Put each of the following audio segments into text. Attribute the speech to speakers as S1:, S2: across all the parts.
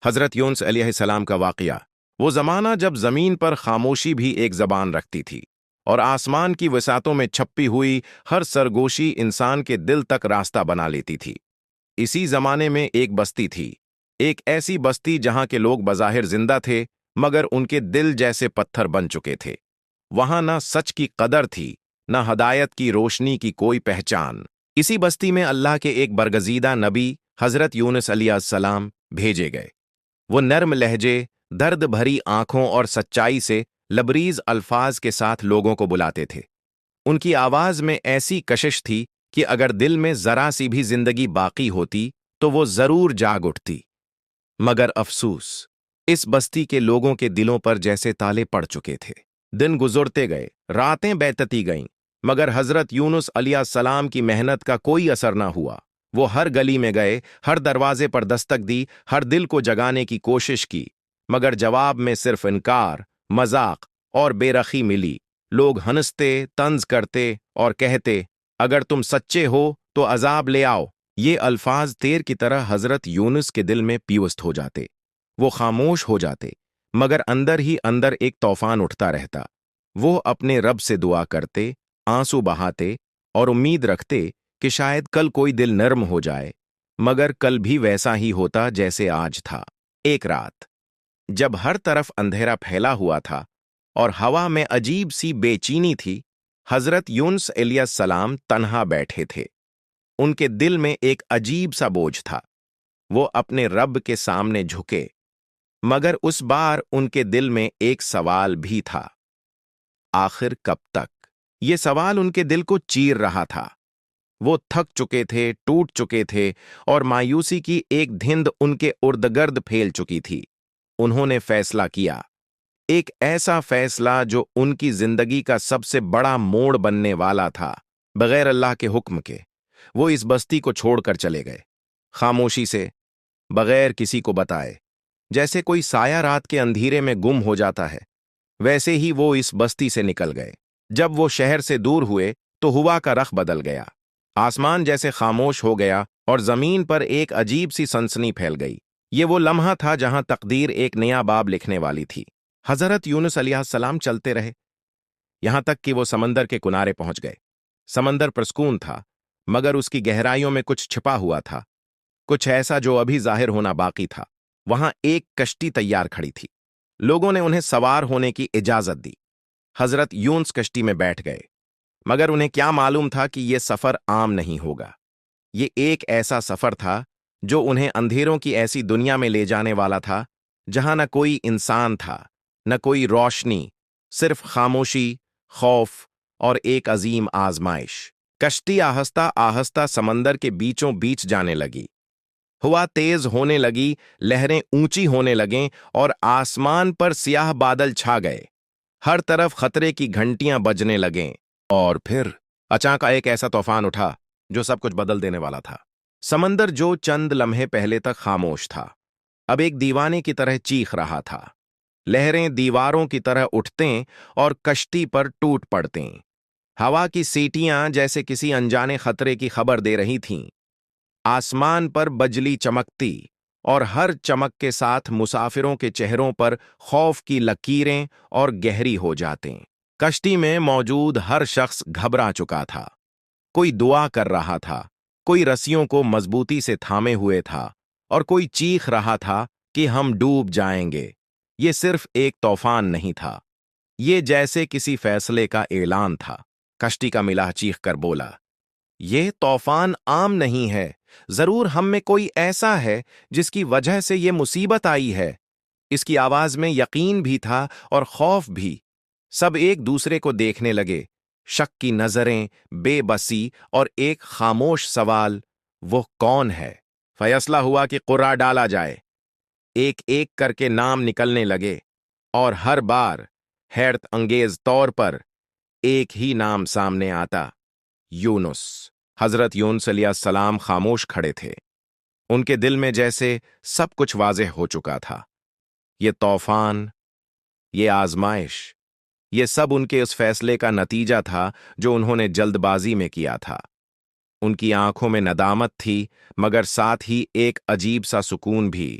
S1: حضرت یونس علیہ السلام کا واقعہ، وہ زمانہ جب زمین پر خاموشی بھی ایک زبان رکھتی تھی اور آسمان کی وسعتوں میں چھپی ہوئی ہر سرگوشی انسان کے دل تک راستہ بنا لیتی تھی۔ اسی زمانے میں ایک بستی تھی، ایک ایسی بستی جہاں کے لوگ بظاہر زندہ تھے مگر ان کے دل جیسے پتھر بن چکے تھے۔ وہاں نہ سچ کی قدر تھی، نہ ہدایت کی روشنی کی کوئی پہچان۔ اسی بستی میں اللہ کے ایک برگزیدہ نبی حضرت یونس علیہ السلام بھیجے گئے۔ وہ نرم لہجے، درد بھری آنکھوں اور سچائی سے لبریز الفاظ کے ساتھ لوگوں کو بلاتے تھے۔ ان کی آواز میں ایسی کشش تھی کہ اگر دل میں ذرا سی بھی زندگی باقی ہوتی تو وہ ضرور جاگ اٹھتی۔ مگر افسوس، اس بستی کے لوگوں کے دلوں پر جیسے تالے پڑ چکے تھے۔ دن گزرتے گئے، راتیں بیتتی گئیں، مگر حضرت یونس علیہ السلام کی محنت کا کوئی اثر نہ ہوا۔ وہ ہر گلی میں گئے، ہر دروازے پر دستک دی، ہر دل کو جگانے کی کوشش کی، مگر جواب میں صرف انکار، مذاق اور بے رخی ملی۔ لوگ ہنستے، طنز کرتے اور کہتے، اگر تم سچے ہو تو عذاب لے آؤ۔ یہ الفاظ تیر کی طرح حضرت یونس کے دل میں پیوست ہو جاتے۔ وہ خاموش ہو جاتے، مگر اندر ہی اندر ایک طوفان اٹھتا رہتا۔ وہ اپنے رب سے دعا کرتے، آنسو بہاتے اور امید رکھتے کہ شاید کل کوئی دل نرم ہو جائے، مگر کل بھی ویسا ہی ہوتا جیسے آج تھا۔ ایک رات، جب ہر طرف اندھیرا پھیلا ہوا تھا اور ہوا میں عجیب سی بے چینی تھی، حضرت یونس علیہ السلام تنہا بیٹھے تھے۔ ان کے دل میں ایک عجیب سا بوجھ تھا۔ وہ اپنے رب کے سامنے جھکے، مگر اس بار ان کے دل میں ایک سوال بھی تھا۔ آخر کب تک؟ یہ سوال ان کے دل کو چیر رہا تھا۔ وہ تھک چکے تھے، ٹوٹ چکے تھے اور مایوسی کی ایک دھند ان کے اردگرد پھیل چکی تھی۔ انہوں نے فیصلہ کیا، ایک ایسا فیصلہ جو ان کی زندگی کا سب سے بڑا موڑ بننے والا تھا۔ بغیر اللہ کے حکم کے وہ اس بستی کو چھوڑ کر چلے گئے، خاموشی سے، بغیر کسی کو بتائے۔ جیسے کوئی سایہ رات کے اندھیرے میں گم ہو جاتا ہے، ویسے ہی وہ اس بستی سے نکل گئے۔ جب وہ شہر سے دور ہوئے تو ہوا کا رخ بدل گیا۔ آسمان جیسے خاموش ہو گیا اور زمین پر ایک عجیب سی سنسنی پھیل گئی۔ یہ وہ لمحہ تھا جہاں تقدیر ایک نیا باب لکھنے والی تھی۔ حضرت یونس علیہ السلام چلتے رہے، یہاں تک کہ وہ سمندر کے کنارے پہنچ گئے۔ سمندر پرسکون تھا، مگر اس کی گہرائیوں میں کچھ چھپا ہوا تھا، کچھ ایسا جو ابھی ظاہر ہونا باقی تھا۔ وہاں ایک کشتی تیار کھڑی تھی۔ لوگوں نے انہیں سوار ہونے کی اجازت دی۔ حضرت یونس کشتی میں بیٹھ گئے، مگر انہیں کیا معلوم تھا کہ یہ سفر عام نہیں ہوگا۔ یہ ایک ایسا سفر تھا جو انہیں اندھیروں کی ایسی دنیا میں لے جانے والا تھا جہاں نہ کوئی انسان تھا، نہ کوئی روشنی، صرف خاموشی، خوف اور ایک عظیم آزمائش۔ کشتی آہستہ آہستہ سمندر کے بیچوں بیچ جانے لگی۔ ہوا تیز ہونے لگی، لہریں اونچی ہونے لگیں اور آسمان پر سیاہ بادل چھا گئے۔ ہر طرف خطرے کی گھنٹیاں بجنے لگیں، اور پھر اچانک ایک ایسا طوفان اٹھا جو سب کچھ بدل دینے والا تھا۔ سمندر جو چند لمحے پہلے تک خاموش تھا، اب ایک دیوانے کی طرح چیخ رہا تھا۔ لہریں دیواروں کی طرح اٹھتیں اور کشتی پر ٹوٹ پڑتیں۔ ہوا کی سیٹیاں جیسے کسی انجانے خطرے کی خبر دے رہی تھیں۔ آسمان پر بجلی چمکتی اور ہر چمک کے ساتھ مسافروں کے چہروں پر خوف کی لکیریں اور گہری ہو جاتیں۔ کشتی میں موجود ہر شخص گھبرا چکا تھا۔ کوئی دعا کر رہا تھا، کوئی رسیوں کو مضبوطی سے تھامے ہوئے تھا، اور کوئی چیخ رہا تھا کہ ہم ڈوب جائیں گے۔ یہ صرف ایک طوفان نہیں تھا، یہ جیسے کسی فیصلے کا اعلان تھا۔ کشتی کا ملاح چیخ کر بولا، یہ طوفان عام نہیں ہے، ضرور ہم میں کوئی ایسا ہے جس کی وجہ سے یہ مصیبت آئی ہے۔ اس کی آواز میں یقین بھی تھا اور خوف بھی۔ سب ایک دوسرے کو دیکھنے لگے، شک کی نظریں، بے بسی اور ایک خاموش سوال، وہ کون ہے؟ فیصلہ ہوا کہ قرعہ ڈالا جائے۔ ایک ایک کر کے نام نکلنے لگے، اور ہر بار حیرت انگیز طور پر ایک ہی نام سامنے آتا، یونس۔ حضرت یونس علیہ السلام خاموش کھڑے تھے۔ ان کے دل میں جیسے سب کچھ واضح ہو چکا تھا۔ یہ طوفان، یہ آزمائش، یہ سب ان کے اس فیصلے کا نتیجہ تھا جو انہوں نے جلد بازی میں کیا تھا۔ ان کی آنکھوں میں ندامت تھی، مگر ساتھ ہی ایک عجیب سا سکون بھی۔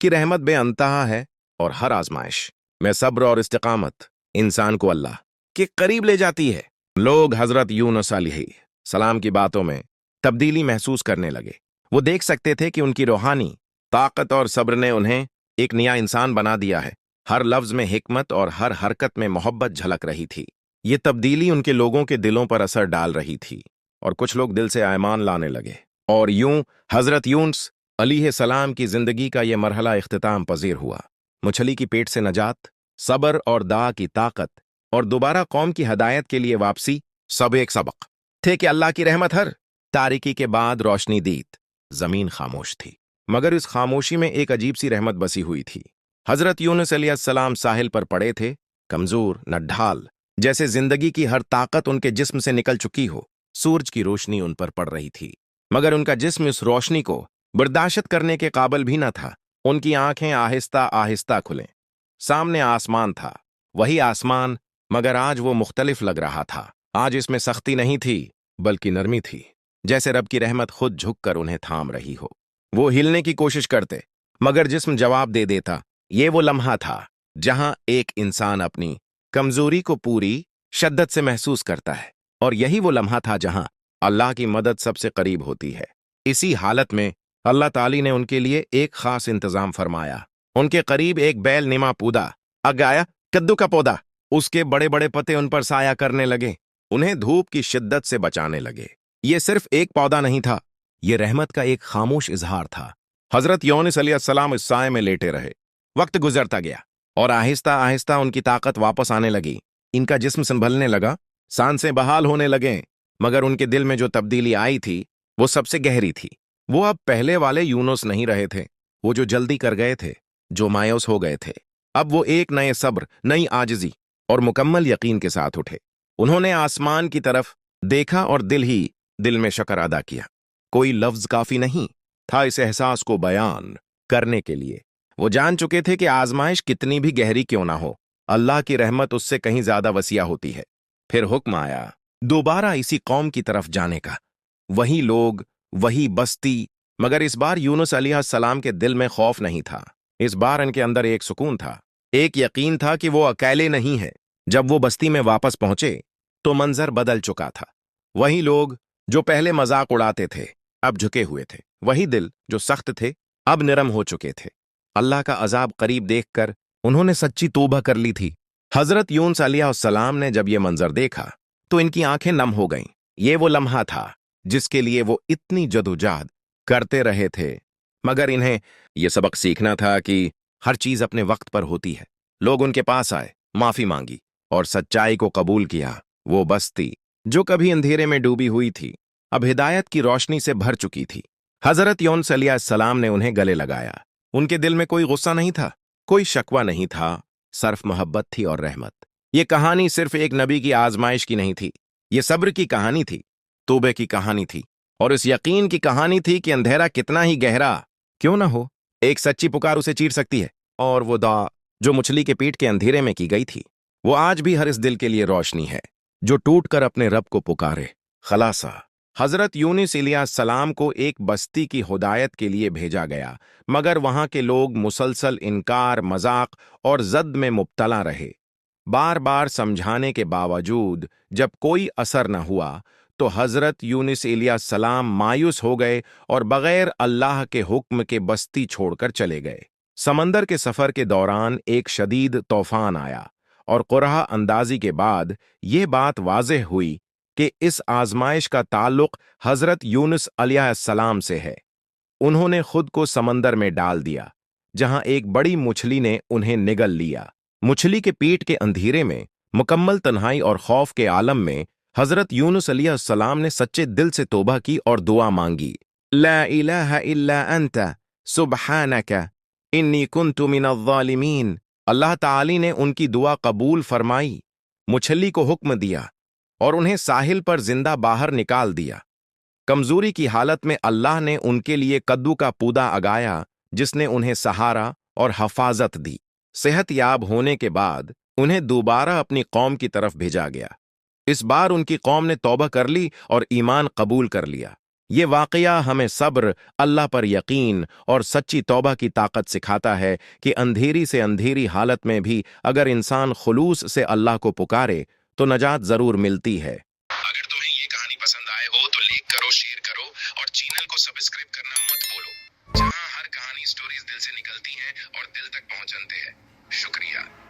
S1: کی رحمت بے انتہا ہے اور ہر آزمائش میں صبر اور استقامت انسان کو اللہ کے قریب لے جاتی ہے۔ لوگ حضرت یونس علیہ السلام کی باتوں میں تبدیلی محسوس کرنے لگے۔ وہ دیکھ سکتے تھے کہ ان کی روحانی طاقت اور صبر نے انہیں ایک نیا انسان بنا دیا ہے۔ ہر لفظ میں حکمت اور ہر حرکت میں محبت جھلک رہی تھی۔ یہ تبدیلی ان کے لوگوں کے دلوں پر اثر ڈال رہی تھی اور کچھ لوگ دل سے ایمان لانے لگے۔ اور یوں حضرت یونس علیہ السلام کی زندگی کا یہ مرحلہ اختتام پذیر ہوا۔ مچھلی کی پیٹ سے نجات، صبر اور دعا کی طاقت اور دوبارہ قوم کی ہدایت کے لیے واپسی، سب ایک سبق تھے کہ اللہ کی رحمت ہر تاریکی کے بعد روشنی دیت۔ زمین خاموش تھی، مگر اس خاموشی میں ایک عجیب سی رحمت بسی ہوئی تھی۔ حضرت یونس علیہ السلام ساحل پر پڑے تھے، کمزور نہ ڈھال، جیسے زندگی کی ہر طاقت ان کے جسم سے نکل چکی ہو۔ سورج کی روشنی ان پر پڑ رہی تھی، مگر ان کا جسم اس روشنی کو برداشت کرنے کے قابل بھی نہ تھا۔ ان کی آنکھیں آہستہ آہستہ کھلیں۔ سامنے آسمان تھا، وہی آسمان، مگر آج وہ مختلف لگ رہا تھا۔ آج اس میں سختی نہیں تھی، بلکہ نرمی تھی، جیسے رب کی رحمت خود جھک کر انہیں تھام رہی ہو۔ وہ ہلنے کی کوشش کرتے، مگر جسم جواب دے دیتا۔ یہ وہ لمحہ تھا جہاں ایک انسان اپنی کمزوری کو پوری شدت سے محسوس کرتا ہے، اور یہی وہ لمحہ تھا جہاں اللہ کی مدد سب سے قریب ہوتی ہے۔ اسی حالت میں اللہ تعالی نے ان کے لیے ایک خاص انتظام فرمایا۔ ان کے قریب ایک بیل نما پودا اگایا، کدو کا پودا۔ اس کے بڑے بڑے پتے ان پر سایہ کرنے لگے، انہیں دھوپ کی شدت سے بچانے لگے۔ یہ صرف ایک پودا نہیں تھا، یہ رحمت کا ایک خاموش اظہار تھا۔ حضرت یونس علیہ السلام اس سائے میں لیٹے رہے۔ وقت گزرتا گیا اور آہستہ آہستہ ان کی طاقت واپس آنے لگی۔ ان کا جسم سنبھلنے لگا، سانسیں بحال ہونے لگیں، مگر ان کے دل میں جو تبدیلی آئی تھی وہ سب سے گہری تھی۔ وہ اب پہلے والے یونس نہیں رہے تھے، وہ جو جلدی کر گئے تھے، جو مایوس ہو گئے تھے۔ اب وہ ایک نئے صبر، نئی عاجزی اور مکمل یقین کے ساتھ اٹھے۔ انہوں نے آسمان کی طرف دیکھا اور دل میں شکر ادا کیا۔ کوئی لفظ کافی نہیں تھا اس احساس کو بیان کرنے کے لیے۔ وہ جان چکے تھے کہ آزمائش کتنی بھی گہری کیوں نہ ہو، اللہ کی رحمت اس سے کہیں زیادہ وسیع ہوتی ہے۔ پھر حکم آیا دوبارہ اسی قوم کی طرف جانے کا۔ وہی لوگ، وہی بستی، مگر اس بار یونس علیہ السلام کے دل میں خوف نہیں تھا۔ اس بار ان کے اندر ایک سکون تھا، ایک یقین تھا کہ وہ اکیلے نہیں ہیں۔ جب وہ بستی میں واپس پہنچے تو منظر بدل چکا تھا۔ وہی لوگ جو پہلے مذاق اڑاتے تھے اب جھکے ہوئے تھے، وہی دل جو سخت تھے اب نرم ہو چکے تھے۔ اللہ کا عذاب قریب دیکھ کر انہوں نے سچی توبہ کر لی تھی۔ حضرت یونس علیہ السلام نے جب یہ منظر دیکھا تو ان کی آنکھیں نم ہو گئیں۔ یہ وہ لمحہ تھا جس کے لیے وہ اتنی جدوجہد کرتے رہے تھے، مگر انہیں یہ سبق سیکھنا تھا کہ ہر چیز اپنے وقت پر ہوتی ہے۔ لوگ ان کے پاس آئے، معافی مانگی اور سچائی کو قبول کیا۔ وہ بستی جو کبھی اندھیرے میں ڈوبی ہوئی تھی اب ہدایت کی روشنی سے بھر چکی تھی۔ حضرت یونس علیہ السلام نے انہیں گلے لگایا۔ ان کے دل میں کوئی غصہ نہیں تھا، کوئی شکوہ نہیں تھا، صرف محبت تھی اور رحمت۔ یہ کہانی صرف ایک نبی کی آزمائش کی نہیں تھی، یہ صبر کی کہانی تھی، توبے کی کہانی تھی، اور اس یقین کی کہانی تھی کہ اندھیرا کتنا ہی گہرا کیوں نہ ہو، ایک سچی پکار اسے چیر سکتی ہے۔ اور وہ دعا جو مچھلی کے پیٹ کے اندھیرے میں کی گئی تھی، وہ آج بھی ہر اس دل کے لیے روشنی ہے جو ٹوٹ کر اپنے رب کو پکارے۔ خلاصہ، حضرت یونس علیہ السلام کو ایک بستی کی ہدایت کے لیے بھیجا گیا، مگر وہاں کے لوگ مسلسل انکار، مذاق اور زد میں مبتلا رہے۔ بار بار سمجھانے کے باوجود جب کوئی اثر نہ ہوا تو حضرت یونس علیہ السلام مایوس ہو گئے اور بغیر اللہ کے حکم کے بستی چھوڑ کر چلے گئے۔ سمندر کے سفر کے دوران ایک شدید طوفان آیا، اور قرح اندازی کے بعد یہ بات واضح ہوئی کہ اس آزمائش کا تعلق حضرت یونس علیہ السلام سے ہے۔ انہوں نے خود کو سمندر میں ڈال دیا، جہاں ایک بڑی مچھلی نے انہیں نگل لیا۔ مچھلی کے پیٹ کے اندھیرے میں، مکمل تنہائی اور خوف کے عالم میں، حضرت یونس علیہ السلام نے سچے دل سے توبہ کی اور دعا مانگی۔ لا الہ الا انت سبحانک انی کنت من الظالمین۔ اللہ تعالی نے ان کی دعا قبول فرمائی، مچھلی کو حکم دیا اور انہیں ساحل پر زندہ باہر نکال دیا۔ کمزوری کی حالت میں اللہ نے ان کے لیے کدو کا پودا اگایا جس نے انہیں سہارا اور حفاظت دی۔ صحت یاب ہونے کے بعد انہیں دوبارہ اپنی قوم کی طرف بھیجا گیا۔ اس بار ان کی قوم نے توبہ کر لی اور ایمان قبول کر لیا۔ یہ واقعہ ہمیں صبر، اللہ پر یقین اور سچی توبہ کی طاقت سکھاتا ہے کہ اندھیری سے اندھیری حالت میں بھی اگر انسان خلوص سے اللہ کو پکارے تو نجات ضرور ملتی ہے۔ اگر تمہیں یہ کہانی پسند آئے ہو تو لائک کرو، شیئر کرو اور چینل کو سبسکرائب کرنا مت بھولو، جہاں ہر کہانی سٹوریز دل سے نکلتی ہیں اور دل تک پہنچتے ہیں۔ شکریہ۔